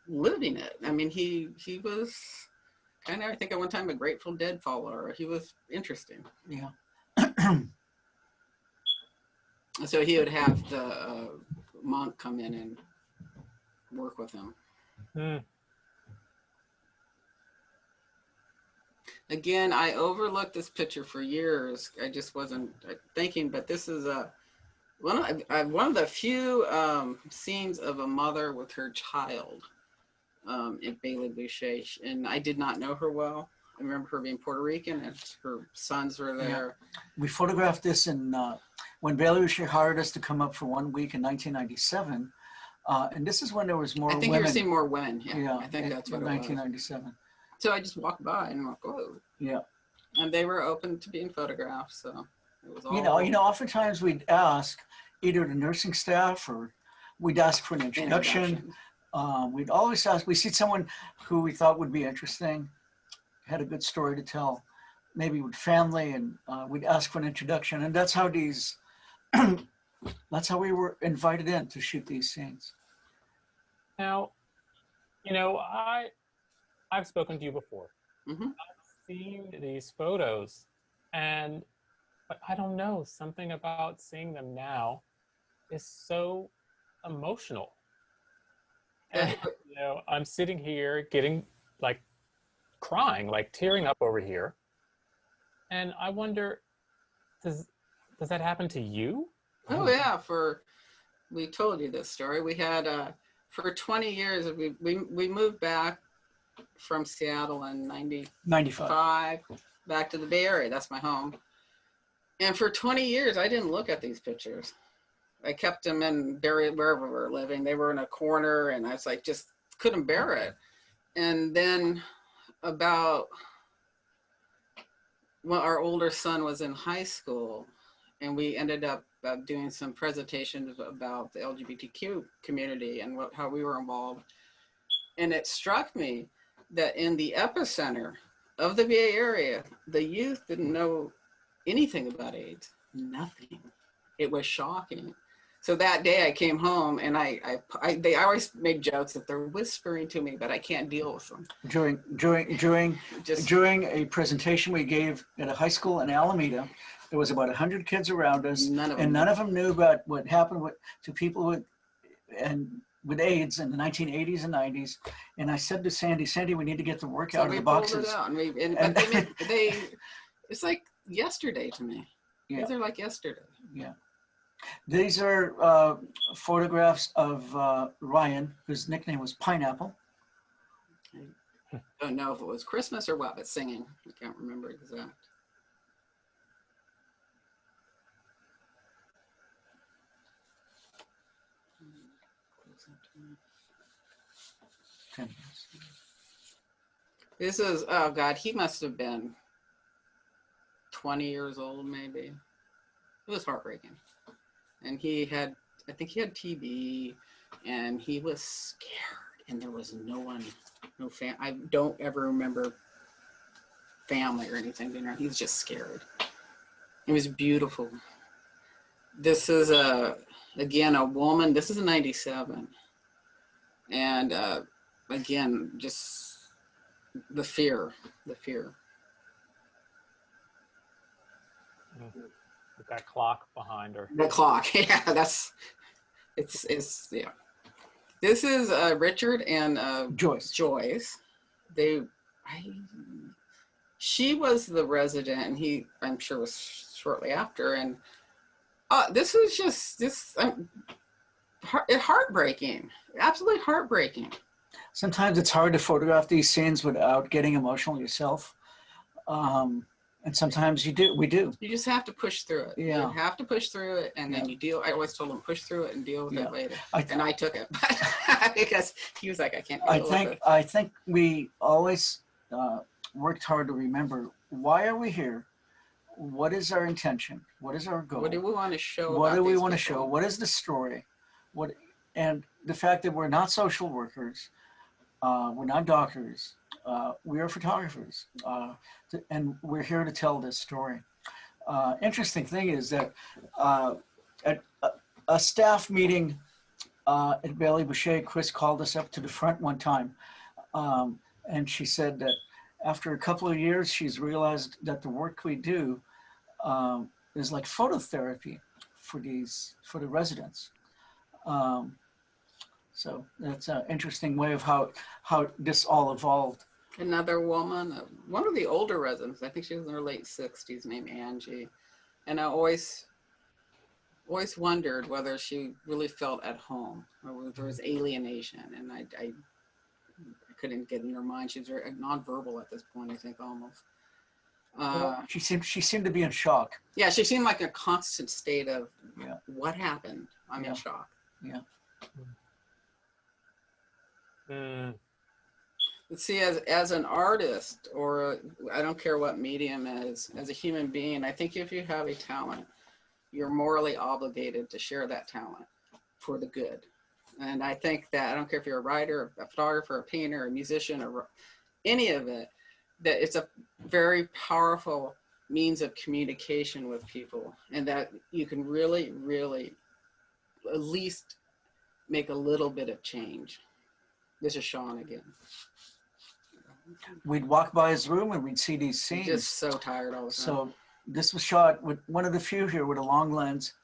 C: living it. I mean, he was kind of, I think at one time, a Grateful Dead follower. He was interesting.
B: Yeah.
C: So he would have the monk come in and work with him.
A: Mm.
C: Again, I overlooked this picture for years. I just wasn't thinking, but this is one of the few scenes of a mother with her child at Bailey-Boushay, and I did not know her well. I remember her being Puerto Rican, and her sons were there.
B: Yeah. We photographed this in when Bailey-Boushay hired us to come up for 1 week in 1997, and this is when there was more women.
C: I think you were seeing more women.
B: Yeah,
C: I think that's what it was.
B: 1997.
C: So I just walked by and walked, whoa.
B: Yeah.
C: And they were open to being photographed, so it was all.
B: You know, oftentimes we'd ask either the nursing staff or we'd ask for an introduction. We'd always ask. We see someone who we thought would be interesting, had a good story to tell, maybe with family, and we'd ask for an introduction, and that's how these. That's how we were invited in to shoot these scenes.
A: Now, you know, I've spoken to you before.
C: Mm-hmm.
A: I've seen these photos, but I don't know, something about seeing them now is so emotional. And, you know, I'm sitting here getting like crying, like tearing up over here. And I wonder, does that happen to you?
C: Oh yeah, we told you this story. We had for 20 years we moved back from Seattle in 95 back to the Bay Area. That's my home. And for 20 years I didn't look at these pictures. I kept them buried wherever we were living. They were in a corner, and I was like, just couldn't bear it. And then our older son was in high school, and we ended up doing some presentations about the LGBTQ community and how we were involved. And it struck me that in the epicenter of the Bay Area, the youth didn't know anything about AIDS, nothing. It was shocking. So that day I came home, and they always made jokes that they're whispering to me, but I can't deal with them.
B: During a presentation we gave at a high school in Alameda, there was about 100 kids around us, and none of them knew about what happened to people with AIDS in the 1980s and 90s. And I said to Sandy, we need to get the work out of the boxes.
C: It out, it's like yesterday to me.
B: Yeah.
C: These are like yesterday.
B: Yeah. These are photographs of Ryan, whose nickname was Pineapple.
C: I don't know if it was Christmas or what, but singing. I can't remember exact. This is, oh God, he must have been 20 years old, maybe. It was heartbreaking. And I think he had TB, and he was scared, and there was no I don't ever remember family or anything being around. He was just scared. It was beautiful. This is again, a woman, this is a 97. And again, just the fear.
A: With that clock behind her.
C: The clock, yeah, it's yeah. This is Richard and
B: Joyce.
C: She was the resident, and he, I'm sure, was shortly after. And this was just heartbreaking, absolutely heartbreaking.
B: Sometimes it's hard to photograph these scenes without getting emotional yourself. And sometimes we do.
C: You just have to push through it.
B: Yeah.
C: You have to push through it, and then you deal. I always told him, push through it and deal with it later. And I took it because he was like, I can't deal with it.
B: I think we always worked hard to remember, why are we here? what is our intention? What is our goal?
C: What do we want to show?
B: What
C: about
B: do we
C: these
B: want to
C: people?
B: show? What is the story? What, and the fact that we're not social workers, we're not doctors, we are photographers, and we're here to tell this story. Interesting thing is that at a staff meeting at Bailey-Boushay, Chris called us up to the front one time, and she said that after a couple of years, she's realized that the work we do is like phototherapy for the residents. So that's an interesting way of how this all evolved.
C: Another woman, one of the older residents, I think she was in her late 60s, named Angie. And I always wondered whether she really felt at home or whether there was alienation. And I couldn't get in her mind. She was very nonverbal at this point, I think, almost.
B: She seemed to be in shock.
C: Yeah, she seemed like a constant state of,
B: Yeah.
C: what happened? I'm in shock.
B: Yeah.
C: But see, as an artist, or I don't care what medium is, as a human being, I think if you have a talent, you're morally obligated to share that talent for the good. And I think that, I don't care if you're a writer, a photographer, a painter, a musician, or any of it, that it's a very powerful means of communication with people, and that you can really, really at least make a little bit of change. This is Sean again.
B: We'd walk by his room and we'd see these scenes.
C: Just so tired all the time.
B: So this was shot with one of the few here with a long lens.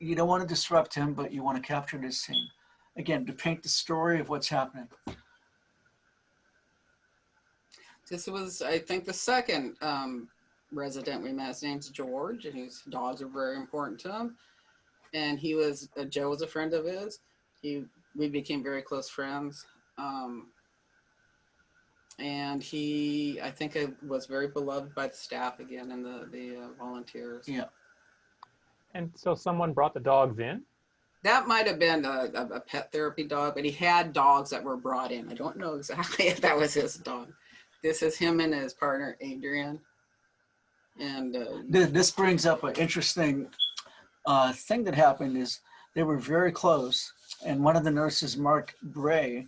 B: You don't want to disrupt him, but you want to capture this scene. Again, to paint the story of what's happening.
C: This was, I think, the second resident we met. His name's George, and his dogs are very important to him. And he was, Joe was a friend of his. We became very close friends. And he, I think, was very beloved by the staff again and the volunteers.
B: Yeah.
A: And so someone brought the dogs in?
C: That might have been a pet therapy dog, but he had dogs that were brought in. I don't know exactly if that was his dog. This is him and his partner, Adrian. And
B: this brings up an interesting thing that happened is they were very close. And one of the nurses, Mark Bray,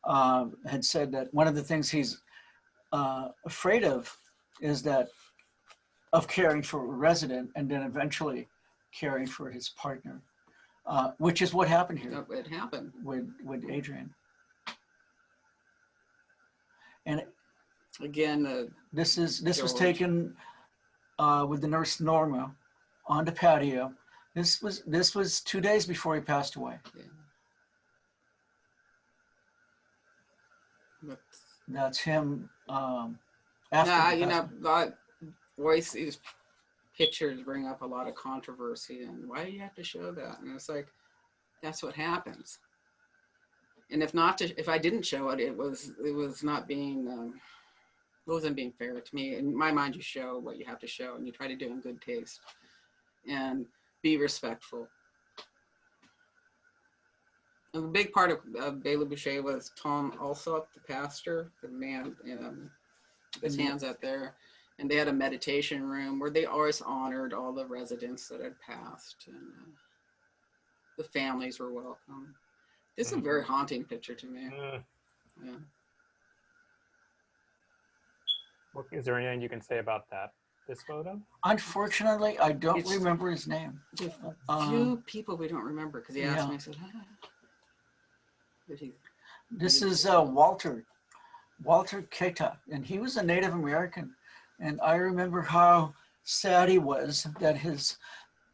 B: had said that one of the things he's afraid of is that of caring for a resident and then eventually caring for his partner, which is what happened here.
C: it happened
B: with Adrian. And
C: again,
B: this was taken with the nurse Norma on the patio. This was 2 days before he passed away.
C: Yeah.
B: That's him. After
C: you know, voice, these pictures bring up a lot of controversy, and why do you have to show that? And it's like, that's what happens. And if I didn't show it, it was not being, it wasn't being fair to me. In my mind, you show what you have to show, and you try to do it in good taste, and be respectful. And a big part of Bailey-Boushay was Tom Alsop, the pastor, the man, his hands out there. And they had a meditation room where they always honored all the residents that had passed, and the families were welcome. This is a very haunting picture to me. Yeah.
A: Well, is there anything you can say about this photo?
B: Unfortunately, I don't remember his name.
C: A few people we don't remember, because he asked me, I said,
B: This is Walter Keita, and he was a Native American. And I remember how sad he was that his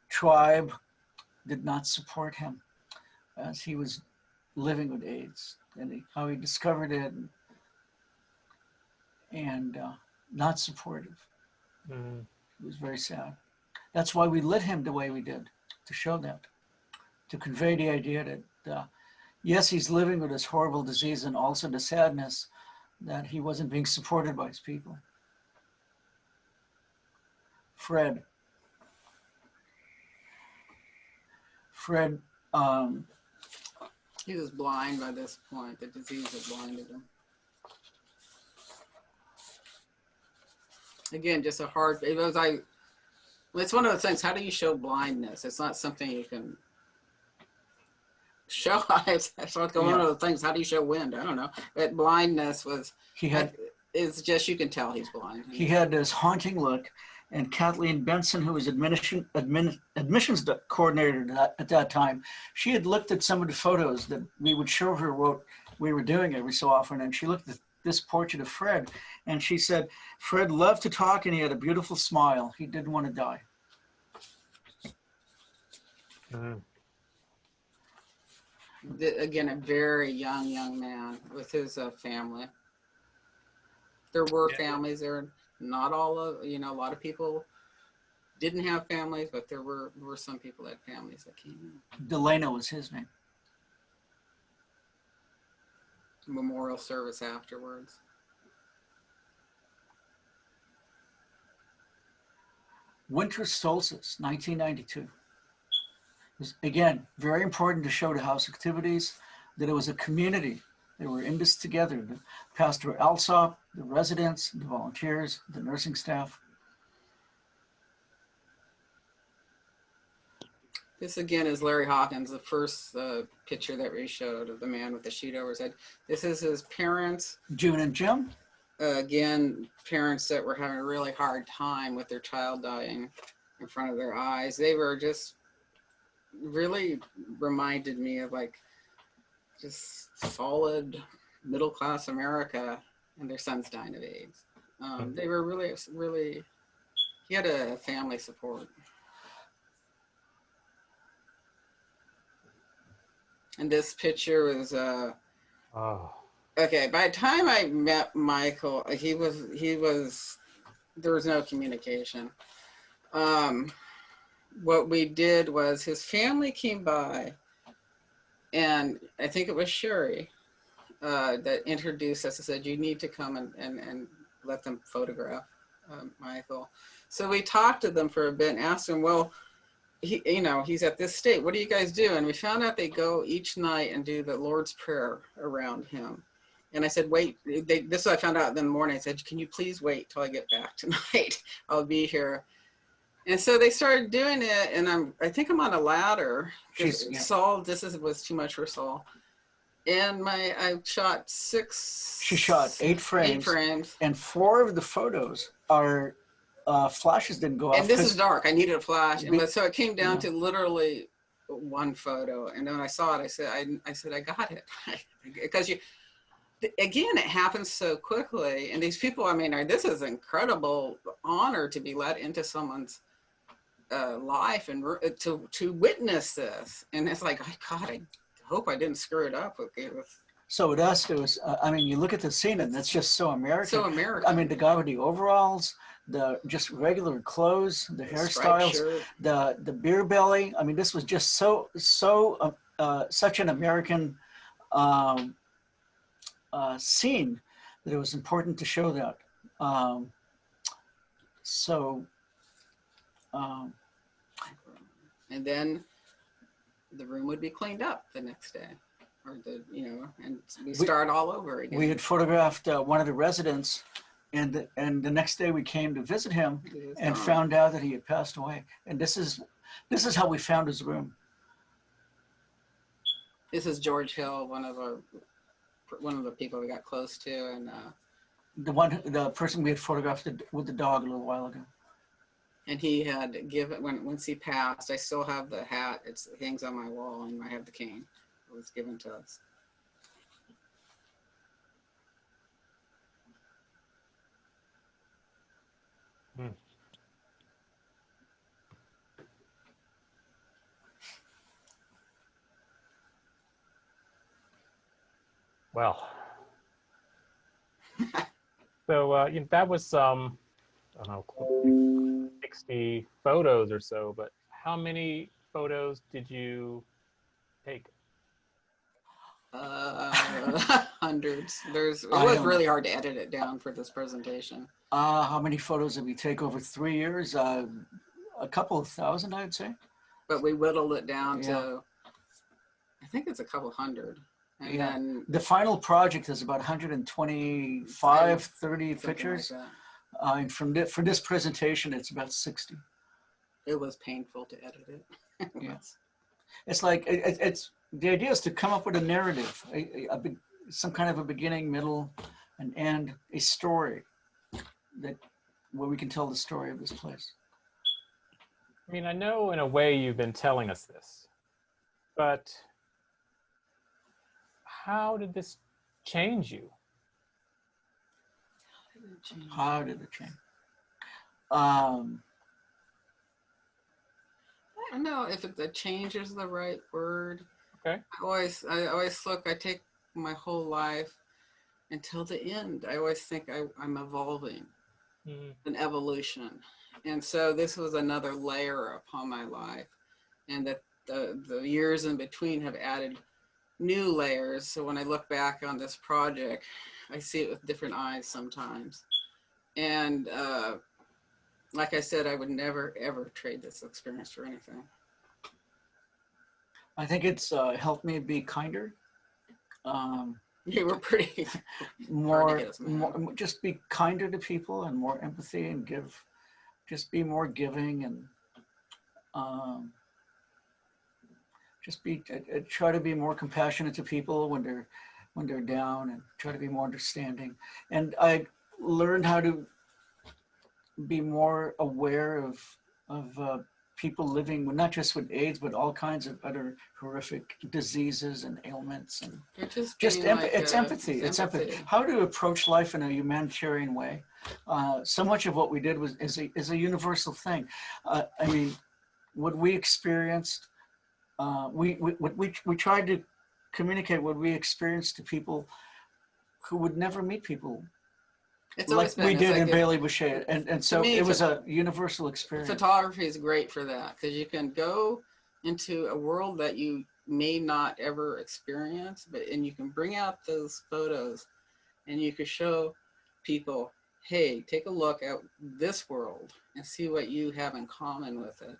B: tribe did not support him as he was living with AIDS, and how he discovered it and not supportive. It was very sad. That's why we lit him the way we did, to show that, to convey the idea that yes, he's living with this horrible disease, and also the sadness that he wasn't being supported by his people. Fred,
C: he was blind by this point. The disease had blinded him. Again, just it was Well, it's one of the things, how do you show blindness? It's not something you can show. It's like one of the things, how do you show wind? I don't know. But blindness was, it's just, you can tell he's blind.
B: He had this haunting look, and Kathleen Benson, who was admissions coordinator at that time, she had looked at some of the photos that we would show her what we were doing every so often, and she looked at this portrait of Fred, and she said, Fred loved to talk and he had a beautiful smile. He didn't want to die.
C: Again, a very young man with his family. There were families there, not all of, a lot of people didn't have families, but there were some people that had families that came in.
B: Delano was his name.
C: Memorial service afterwards.
B: Winter solstice, 1992. It was, again, very important to show the house activities, that it was a community. They were in this together. The Pastor Alsop, the residents, the volunteers, the nursing staff.
C: This again is Larry Hawkins, the first picture that we showed of the man with the sheet over his head. This is his parents.
B: June and Jim.
C: Again, parents that were having a really hard time with their child dying in front of their eyes. They were just really reminded me of like just solid middle-class America, and their son's dying of AIDS. They were really, he had a family support. And this picture was, okay, by the time I met Michael, there was no communication. What we did was his family came by, and I think it was Sherry that introduced us and said, you need to come and let them photograph Michael. So we talked to them for a bit and asked them, well, he's at this state. What do you guys do? And we found out they go each night and do the Lord's Prayer around him. And I said, wait, this is what I found out in the morning. I said, can you please wait till I get back tonight? I'll be here. And so they started doing it, and I think I'm on a ladder. Saul, was too much for Saul. And I shot 6.
B: She shot 8 frames.
C: 8 frames.
B: And 4 of the photos are flashes didn't go off.
C: And this is dark. I needed a flash. So it came down to literally 1 photo. And when I saw it, I said, I got it. Because again, it happens so quickly. And these people, this is an incredible honor to be let into someone's life and to witness this. And it's like, God, I hope I didn't screw it up with
B: So with us, it was, you look at the scene and it's just so American.
C: So American.
B: The guy with the overalls, the just regular clothes, the hairstyles, the beer belly. This was just such an American scene that it was important to show that.
C: And then the room would be cleaned up the next day, and we start all over again.
B: We had photographed one of the residents, and the next day we came to visit him and found out that he had passed away. And this is how we found his room.
C: This is George Hill, one of the people we got close to, and
B: the person we had photographed with the dog a little while ago.
C: And he had given, once he passed, I still have the hat. It hangs on my wall, and I have the cane. It was given to us.
A: Well, so that was I don't know, 60 photos or so, but how many photos did you take?
C: Hundreds. It was really hard to edit it down for this presentation.
B: How many photos did we take over 3 years? A couple of thousand, I'd say.
C: But we whittled it down to, I think it's a couple hundred. And then
B: the final project is about 125, 30 pictures.
C: Like
B: And for this presentation, it's about 60.
C: It was painful to edit it.
B: Yes. It's like, it's, the idea is to come up with a narrative, some kind of a beginning, middle, and end, a story where we can tell the story of this place.
A: I mean, I know in a way you've been telling us this, but how did this change you?
B: How did it change?
C: I don't know if the change is the right word.
A: Okay.
C: I always look, I take my whole life until the end. I always think I'm evolving, an evolution. And so this was another layer upon my life, and that the years in between have added new layers. So when I look back on this project, I see it with different eyes sometimes. And like I said, I would never, ever trade this experience for anything.
B: I think it's helped me be kinder.
C: You were pretty
B: more, just be kinder to people and more empathy and just be more giving and try to be more compassionate to people when they're down, and try to be more understanding. And I learned how to be more aware of people living with, not just with AIDS, but all kinds of other horrific diseases and ailments. And it's empathy. It's empathy. How to approach life in a humanitarian way. So much of what we did is a universal thing. I mean, what we experienced, we tried to communicate what we experienced to people who would never meet people like we did in Bailey-Boushay, and so it was a universal experience.
C: Photography is great for that, because you can go into a world that you may not ever experience, and you can bring out those photos, and you can show people, hey, take a look at this world and see what you have in common with it,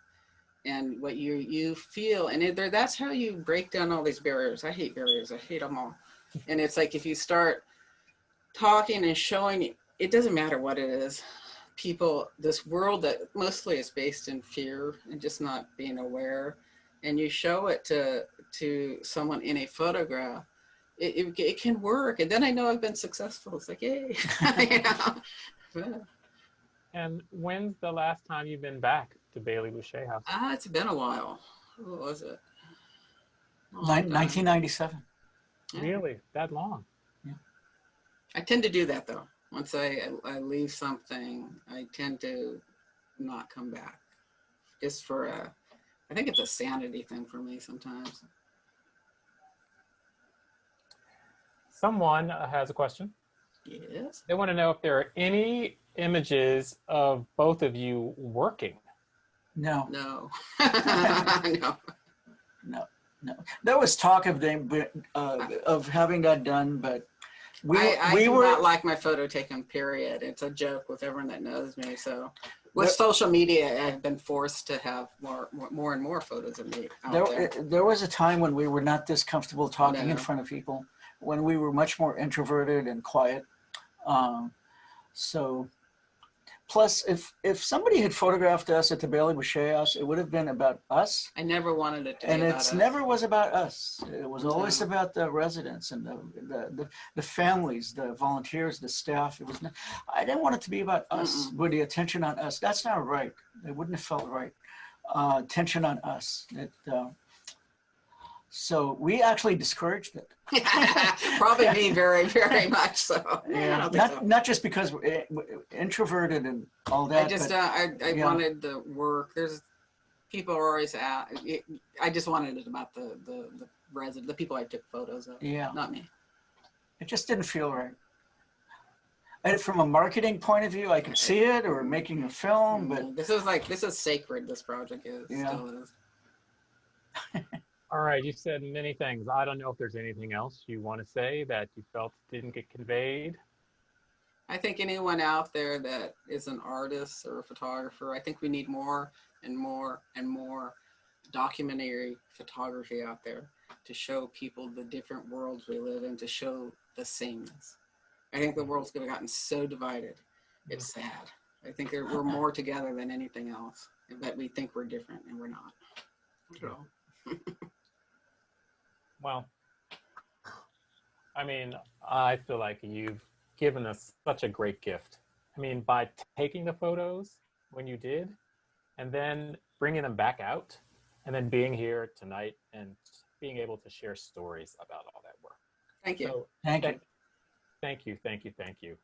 C: and what you feel, and that's how you break down all these barriers. I hate barriers. I hate them all. And it's like, if you start talking and showing, it doesn't matter what it is, people, this world that mostly is based in fear and just not being aware, and you show it to someone in a photograph, it can work. And then I know I've been successful. It's like, yay. Yeah.
A: And when's the last time you've been back to Bailey-Boushay House?
C: It's been a while. What was it?
B: 1997.
A: Really? That long?
B: Yeah.
C: I tend to do that though. Once I leave something, I tend to not come back. Just for I think it's a sanity thing for me sometimes.
A: Someone has a question.
C: Yes.
A: They want to know if there are any images of both of you working.
B: No.
C: No.
B: No. There was talk of having that done, but
C: I do not like my photo taken, period. It's a joke with everyone that knows me. So with social media, I've been forced to have more and more photos of me out there.
B: There was a time when we were not this comfortable talking in front of people, when we were much more introverted and quiet. So, plus, if somebody had photographed us at the Bailey-Boushay House, it would have been about us.
C: I never wanted it to be about us.
B: And it never was about us. It was always about the residents and the families, the volunteers, the staff. It was not, I didn't want it to be about us, with the attention on us. That's not right. It wouldn't have felt right. Attention on us. So we actually discouraged it.
C: Probably me very, very much so.
B: Yeah, not just because we're introverted and all that.
C: I wanted the work. There's people are always at. I just wanted it about the people I took photos of.
B: Yeah,
C: not me.
B: It just didn't feel right. And from a marketing point of view, I could see it, or making a film, but
C: this is sacred. This project still is.
A: All right, you said many things. I don't know if there's anything else you want to say that you felt didn't get conveyed.
C: I think anyone out there that is an artist or a photographer, I think we need more and more and more documentary photography out there to show people the different worlds we live in, to show the sameness. I think the world's gotten so divided. It's sad. I think we're more together than anything else. but we think we're different, and we're not.
A: Sure. Well, I mean, I feel like you've given us such a great gift. I mean, by taking the photos when you did, and then bringing them back out, and then being here tonight and being able to share stories about all that work.
C: Thank you.
A: So,
B: Thank you.
A: thank you.